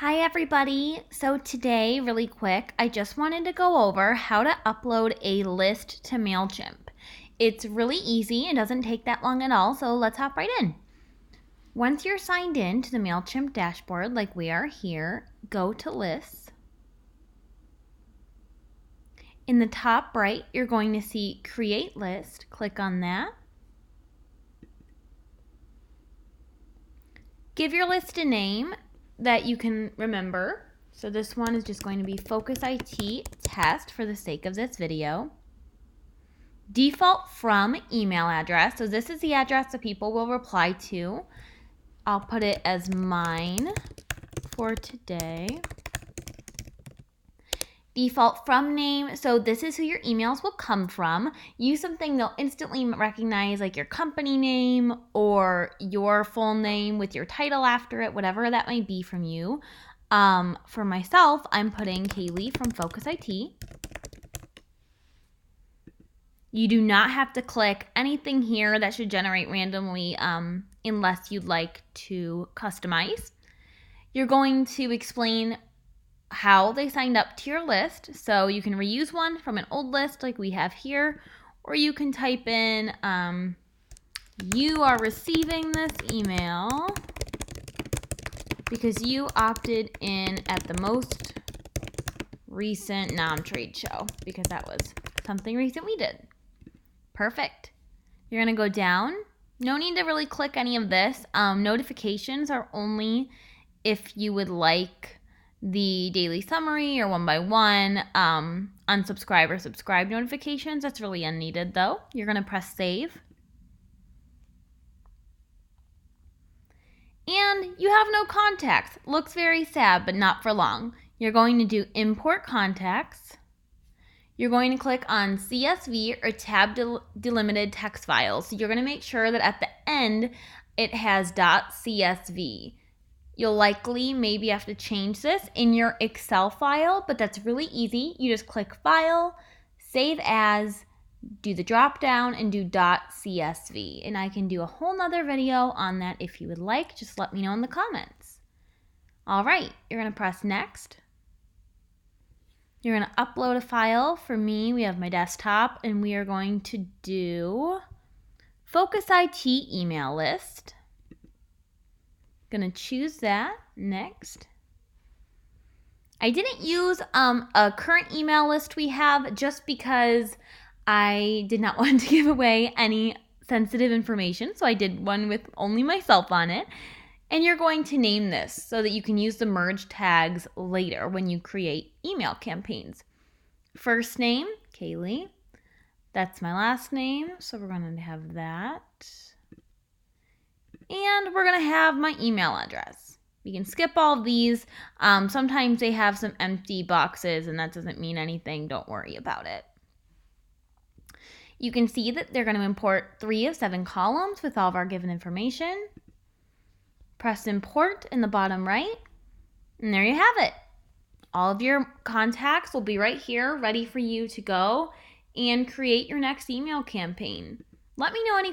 Hi everybody. So today, really quick, I just wanted to go over how to upload a list to MailChimp. It's really easy. It doesn't take that long at all, so let's hop right in. Once you're signed in to the MailChimp dashboard like we are here, go to lists. In the top right, you're going to see create list. Click on that. Give your list a name that you can remember. So this one is just going to be Focus IT Test for the sake of this video. Default from email address. So this is the address that people will reply to. I'll put it as mine for today. Default from name. So this is who your emails will come from. Use something they'll instantly recognize, like your company name or your full name with your title after it, whatever that might be from you. For myself, I'm putting Kaylee from Focus IT. You do not have to click anything here that should generate randomly unless you'd like to customize. You're going to explain how they signed up to your list. So you can reuse one from an old list like we have here, or you can type in, you are receiving this email because you opted in at the most recent trade show, because that was something recent we did. Perfect. You're going to go down. No need to really click any of this. Notifications are only if you would like the daily summary or one by one, unsubscribe or subscribe notifications. That's really unneeded though. You're going to press save. And you have no contacts. Looks very sad, but not for long. You're going to do import contacts. You're going to click on CSV or tab delimited text files. So you're going to make sure that at the end it has .csv. You'll likely maybe have to change this in your Excel file, but that's really easy. You just click File, Save As, do the drop down, and do .csv. And I can do a whole nother video on that if you would like. Just let me know in the comments. All right, you're going to press Next. You're going to upload a file. For me, we have my desktop, and we are going to do Focus IT email list. Going to choose that. Next. I didn't use a current email list we have just because I did not want to give away any sensitive information, so I did one with only myself on it. And you're going to name this so that you can use the merge tags later when you create email campaigns. First name, Kaylee. That's my last name, so we're going to have that. And we're going to have my email address. We can skip all of these. Sometimes they have some empty boxes, and that doesn't mean anything. Don't worry about it. You can see that they're going to import 3 of 7 columns with all of our given information. Press import in the bottom right, and there you have it. All of your contacts will be right here, ready for you to go and create your next email campaign. Let me know any